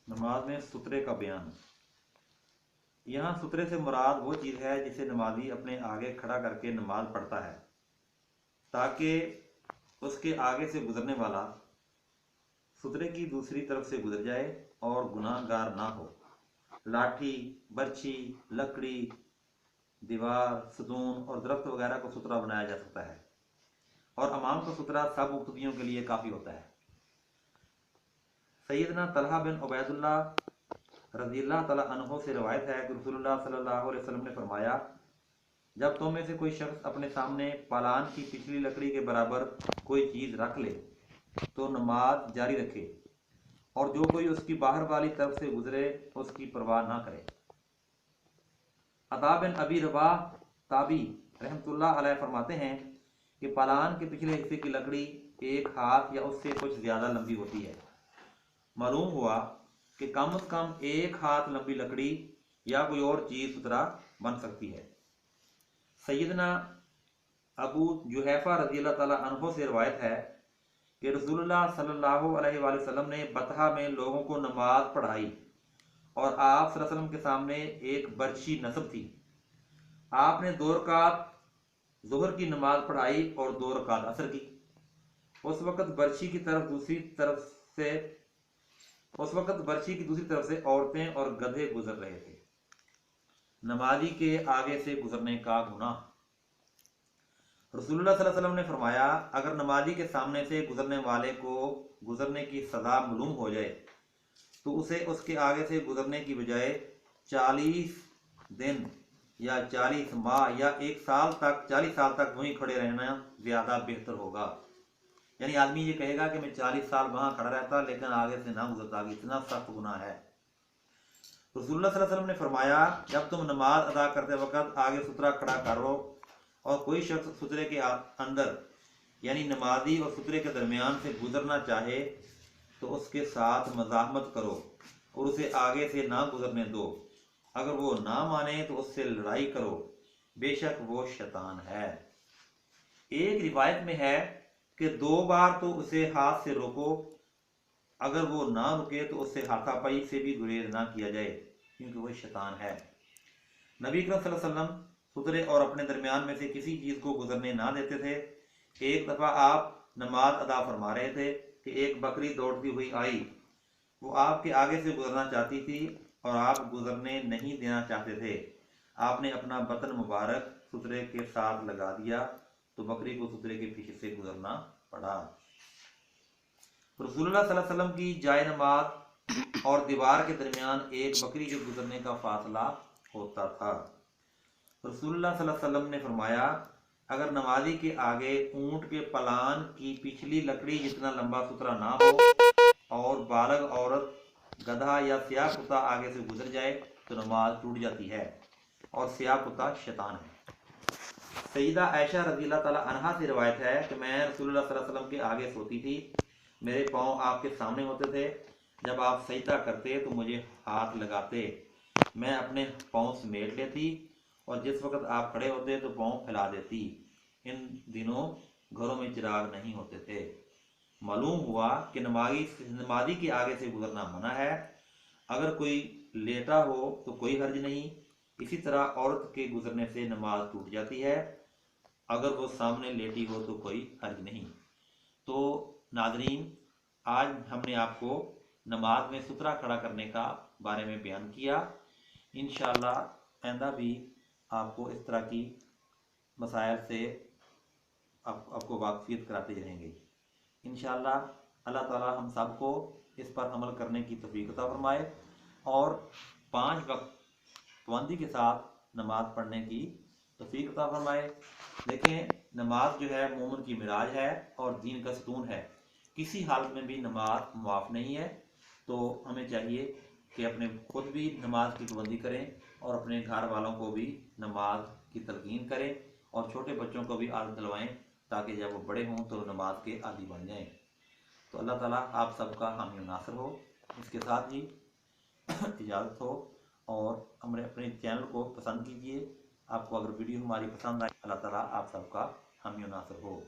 नमाज में सुतरे का बयान। यहाँ सुतरे से मुराद वो चीज़ है जिसे नमाजी अपने आगे खड़ा करके नमाज पढ़ता है ताकि उसके आगे से गुजरने वाला सुतरे की दूसरी तरफ से गुजर जाए और गुनाहगार ना हो। लाठी, बर्छी, लकड़ी, दीवार, सतून और दरख्त वगैरह को सुतरा बनाया जा सकता है और अमाम का सुतरा सब मुक्तदियों के लिए काफ़ी होता है। सैयदना तलहा बिन उबैदुल्लाह रज़ियल्लाहु तआला अन्हु से रवायत है कि रसूलुल्लाह सल्लल्लाहु अलैहि वसल्लम ने फरमाया, जब तुम में से कोई शख्स अपने सामने पालान की पिछली लकड़ी के बराबर कोई चीज़ रख ले तो नमाज जारी रखे और जो कोई उसकी बाहर वाली तरफ से गुजरे उसकी परवाह ना करे। अता बिन अबी रबाह ताबी रहमतुल्लाह अलैह फरमाते हैं कि पालान के पिछले हिस्से की लकड़ी एक हाथ या उससे कुछ ज़्यादा लंबी होती है। मालूम हुआ कि कम से कम एक हाथ लंबी लकड़ी या कोई और चीज़ सुतरा बन सकती है। सैयदना अबू जुहैफा रज़ियल्लाहु तआला अन्हु से रवायत है कि रसूलुल्लाह सल्लल्लाहु अलैहि वसल्लम ने बतहा में लोगों को नमाज पढ़ाई और आप सल्लल्लाहु अलैहि वसल्लम के सामने एक बर्छी नस्ब थी। आपने 2 रकात ज़ोहर की नमाज पढ़ाई और 2 रकात असर की। उस वक़्त बर्छी की दूसरी तरफ से औरतें और गधे गुजर रहे थे। नमाजी के आगे से गुजरने का गुनाह। रसूलुल्लाह सल्लल्लाहु अलैहि वसल्लम ने फरमाया, अगर नमाजी के सामने से गुजरने वाले को गुजरने की सज़ा मालूम हो जाए तो उसे उसके आगे से गुजरने की बजाय 40 दिन या 40 माह या 40 साल तक वहीं खड़े रहना ज़्यादा बेहतर होगा। यानी आदमी ये कहेगा कि मैं 40 साल वहाँ खड़ा रहता लेकिन आगे से ना गुजरता, इतना सख्त गुनाह है। रसूलुल्लाह सल्लल्लाहु अलैहि वसल्लम ने फरमाया, जब तुम नमाज अदा करते वक्त आगे सुतरा खड़ा करो और कोई शख्स सुतरे के अंदर यानी नमाजी और सुतरे के दरमियान से गुजरना चाहे तो उसके साथ मज़ाहमत करो और उसे आगे से ना गुजरने दो। अगर वो ना माने तो उससे लड़ाई करो, बेशक वो शैतान है। एक रिवायत में है कि 2 बार तो उसे हाथ से रोको, अगर वो ना रुके तो उससे हाथापाई से भी गुरेज ना किया जाए क्योंकि वह शैतान है। नबी अकरम सल्लल्लाहु अलैहि वसल्लम सुतरे और अपने दरमियान में से किसी चीज़ को गुजरने ना देते थे। एक दफ़ा आप नमाज अदा फरमा रहे थे कि एक बकरी दौड़ती हुई आई। वो आपके आगे से गुजरना चाहती थी और आप गुजरने नहीं देना चाहते थे। आपने अपना बतन मुबारक सुतरे के साथ लगा दिया तो बकरी को सुतरे के पीछे से गुजरना पड़ा। रसूलुल्लाह सल्लल्लाहु अलैहि वसल्लम की जाए नमाज और दीवार के दरमियान एक बकरी के गुजरने का फासला होता था। रसूलुल्लाह सल्लल्लाहु अलैहि वसल्लम ने फरमाया, अगर नमाजी के आगे ऊंट के पलान की पिछली लकड़ी जितना लंबा सुतरा ना हो और बालग औरत, गधा या स्याह कुत्ता आगे से गुजर जाए तो नमाज टूट जाती है और स्याह कुत्ता शैतान है। सईदा आयशा रज़ियल्लाहु तआला अन्हा से रवायत है कि मैं रसूलुल्लाह सल्लल्लाहु अलैहि वसल्लम के आगे सोती थी, मेरे पाँव आपके सामने होते थे। जब आप सजदा करते तो मुझे हाथ लगाते, मैं अपने पाँव समेट लेती और जिस वक्त आप खड़े होते तो पाँव फैला देती। इन दिनों घरों में चिराग नहीं होते थे। मालूम हुआ कि नमाजी के आगे से गुजरना मना है। अगर कोई लेटा हो तो कोई हर्ज नहीं। इसी तरह औरत के गुजरने से नमाज टूट जाती है, अगर वो सामने लेटी हो तो कोई हर्ज नहीं। तो नाज़रीन, आज हमने आपको नमाज में सुतरा खड़ा करने का बारे में बयान किया। इंशाअल्लाह आइंदा भी आपको इस तरह की मसाइल से आपको वाक़फ़ियत कराते रहेंगे। इंशाअल्लाह अल्लाह ताला हम सबको इस पर अमल करने की तौफ़ीक़ अता फ़रमाए और 5 वक्त पाबंदी के साथ नमाज पढ़ने की तौफ़ीक़ अता फ़रमाए। देखें, नमाज जो है मोमिन की मिराज है और दीन का सतून है। किसी हालत में भी नमाज मुआफ़ नहीं है। तो हमें चाहिए कि अपने खुद भी नमाज की पाबंदी करें और अपने घर वालों को भी नमाज की तलकीन करें और छोटे बच्चों को भी आदत दिलवाएं ताकि जब वो बड़े हों तो नमाज के आदी बन जाएं। तो अल्लाह ताला आप सबका हामी नासर हो। इसके साथ ही इजाज़त हो और हमारे अपने चैनल को पसंद कीजिए। आपको अगर वीडियो हमारी पसंद आए, अल्लाह ताला आप सबका हामी नासर हो।